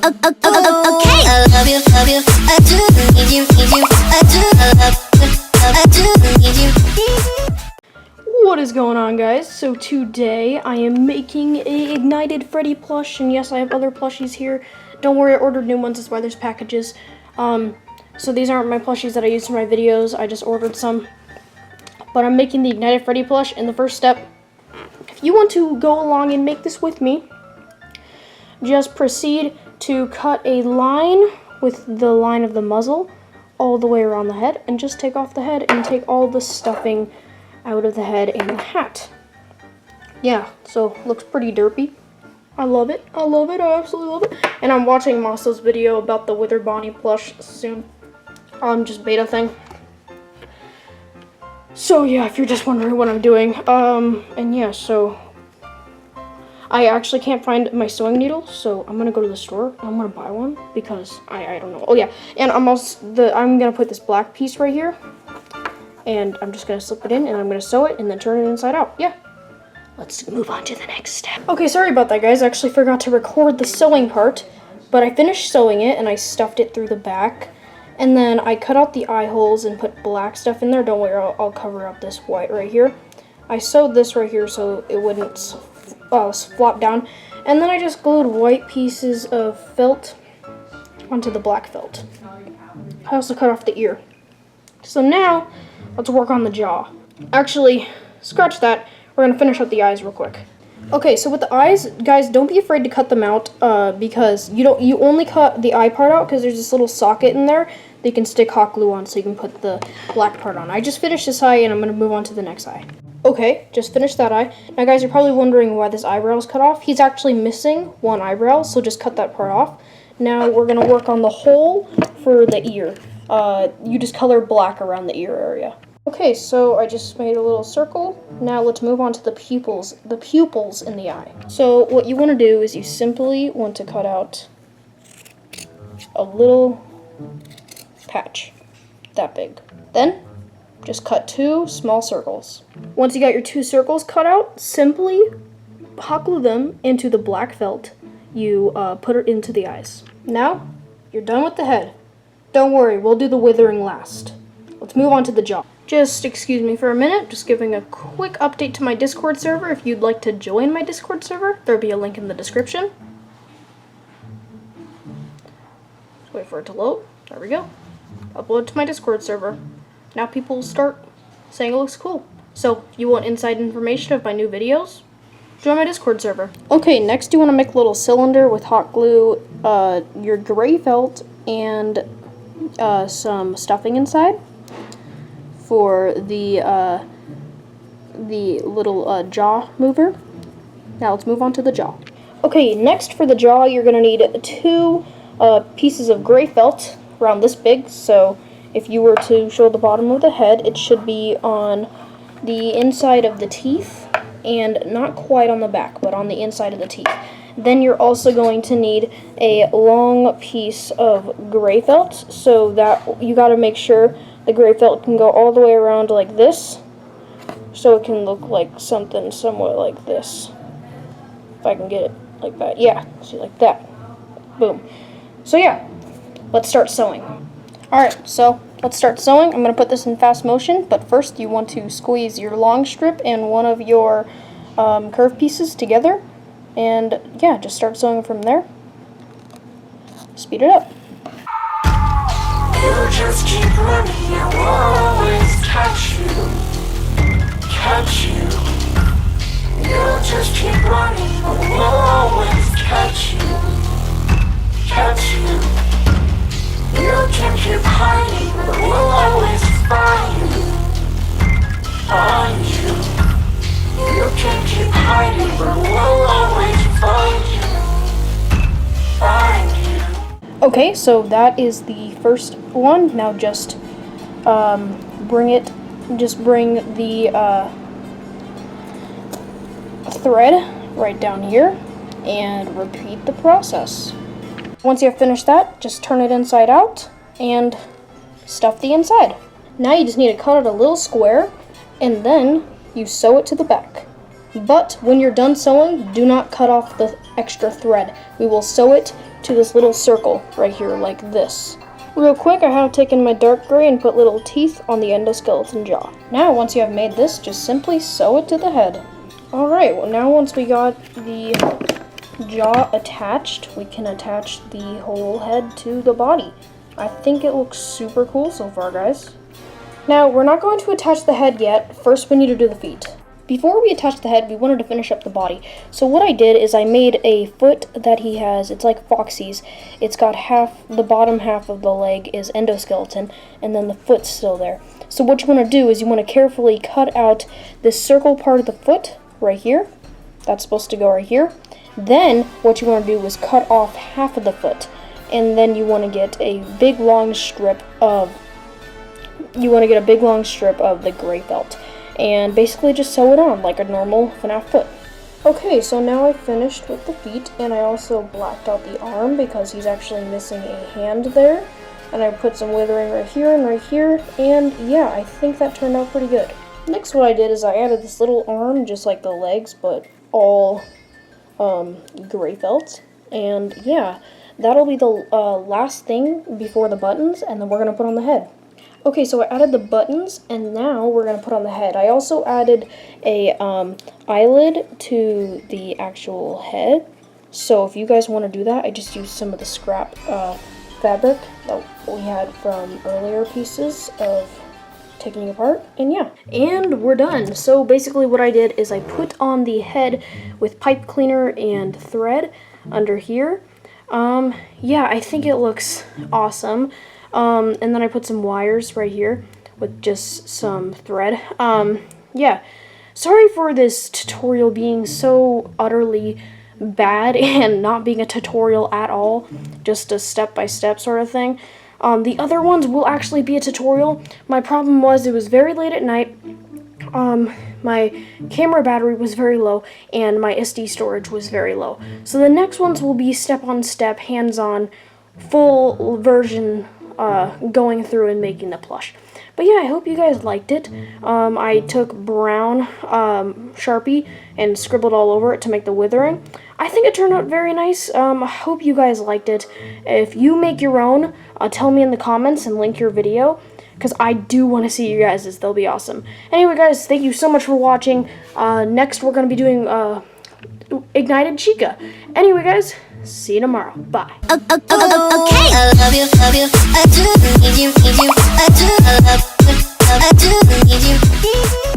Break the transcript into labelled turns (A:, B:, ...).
A: Okay. I love you, I do need you, I do, I do need you.
B: What is going on, guys? So today I am making a ignited Freddy plush, and yes, I have other plushies here. Don't worry, I ordered new ones, that's why there's packages. So these aren't my plushies that I use for my videos, I just ordered some. But I'm making the ignited Freddy plush, and the first step, if you want to go along and make this with me, just proceed to cut a line with the line of the muzzle all the way around the head, and just take off the head and take all the stuffing out of the head and the hat. Yeah, so looks pretty derpy. I love it. I love it. I absolutely love it. And I'm watching Masa's video about the Wither Bonnie plush soon. Just beta thing. So yeah, if you're just wondering what I'm doing, and yeah, so I actually can't find my sewing needle, so I'm gonna go to the store. I'm gonna buy one because I don't know. Oh yeah, and I'm gonna put this black piece right here, and I'm just gonna slip it in, and I'm gonna sew it, and then turn it inside out. Yeah, let's move on to the next step. Okay, sorry about that, guys. I actually forgot to record the sewing part, but I finished sewing it, and I stuffed it through the back, and then I cut out the eye holes and put black stuff in there. Don't worry, I'll cover up this white right here. I sewed this right here so it wouldn't flop down, and then I just glued white pieces of felt onto the black felt. I also cut off the ear. So now let's work on the jaw. Actually, scratch that. We're gonna finish up the eyes real quick. Okay, so with the eyes, guys, don't be afraid to cut them out because you only cut the eye part out because there's this little socket in there that you can stick hot glue on, so you can put the black part on. I just finished this eye, and I'm gonna move on to the next eye. Okay, just finished that eye. Now, guys, you're probably wondering why this eyebrow is cut off. He's actually missing one eyebrow, so just cut that part off. Now we're gonna work on the hole for the ear. You just color black around the ear area. Okay, so I just made a little circle. Now let's move on to the pupils in the eye. So what you want to do is you simply want to cut out a little patch that big. Then just cut 2 small circles. Once you got your 2 circles cut out, simply hot glue them into the black felt. You put it into the eyes. Now you're done with the head. Don't worry, we'll do the withering last. Let's move on to the jaw. Just excuse me for a minute, just giving a quick update to my Discord server. If you'd like to join my Discord server, there'll be a link in the description. Just wait for it to load. There we go. Upload to my Discord server. Now people will start saying it looks cool. So if you want inside information of my new videos, join my Discord server. Okay, next you want to make a little cylinder with hot glue, your gray felt, and some stuffing inside for the little jaw mover. Now let's move on to the jaw. Okay, next for the jaw, you're going to need 2 pieces of gray felt around this big. So if you were to show the bottom of the head, it should be on the inside of the teeth and not quite on the back, but on the inside of the teeth. Then you're also going to need a long piece of gray felt, so that you got to make sure the gray felt can go all the way around like this, so it can look like something somewhat like this. If I can get it like that. Yeah, see, like that. Boom. So yeah, let's start sewing. Alright, so let's start sewing. I'm going to put this in fast motion, but first you want to squeeze your long strip and one of your curved pieces together, and yeah, just start sewing from there. Speed it up.
C: You just keep running, I will always catch you, catch you. You just keep running, I will always catch you, catch you. You can keep hiding, but we'll always find you. You can keep hiding, but we'll always find you.
B: Okay, so that is the first one. Now just bring the thread right down here and repeat the process. Once you have finished that, just turn it inside out and stuff the inside. Now you just need to cut it a little square, and then you sew it to the back. But when you're done sewing, do not cut off the extra thread. We will sew it to this little circle right here, like this. Real quick, I have taken my dark gray and put little teeth on the endoskeleton jaw. Now, once you have made this, just simply sew it to the head. Alright, well now once we got the jaw attached, we can attach the whole head to the body. I think it looks super cool so far, guys. Now, we're not going to attach the head yet. First, we need to do the feet. Before we attach the head, we wanted to finish up the body. So what I did is I made a foot that he has. It's like Foxy's. It's got the bottom half of the leg is endoskeleton, and then the foot's still there. So what you want to do is you want to carefully cut out this circle part of the foot right here. That's supposed to go right here. Then what you want to do is cut off half of the foot, and then you want to get a big long strip of the gray felt. And basically just sew it on like a normal FNAF foot. Okay, so now I finished with the feet, and I also blacked out the arm because he's actually missing a hand there. And I put some withering right here, and yeah, I think that turned out pretty good. Next, what I did is I added this little arm, just like the legs, but all gray felt. And yeah, that'll be the last thing before the buttons, and then we're gonna put on the head. Okay, so I added the buttons, and now we're going to put on the head. I also added a eyelid to the actual head. So if you guys want to do that, I just used some of the scrap fabric that we had from earlier pieces of taking it apart. And yeah, and we're done. So basically what I did is I put on the head with pipe cleaner and thread under here. Yeah, I think it looks awesome. And then I put some wires right here with just some thread. Yeah, sorry for this tutorial being so utterly bad and not being a tutorial at all, just a step-by-step sort of thing. The other ones will actually be a tutorial. My problem was it was very late at night. My camera battery was very low, and my SD storage was very low. So the next ones will be step-on-step, hands-on, full version going through and making the plush. But yeah, I hope you guys liked it. I took brown Sharpie and scribbled all over it to make the withering. I think it turned out very nice. I hope you guys liked it. If you make your own, tell me in the comments and link your video, because I do want to see you guys'. They'll be awesome. Anyway, guys, thank you so much for watching. Next, we're going to be doing Ignited Chica. Anyway, guys, see you tomorrow. Bye.
A: Okay. I love you, I do need you, I do, I love you, I do need you.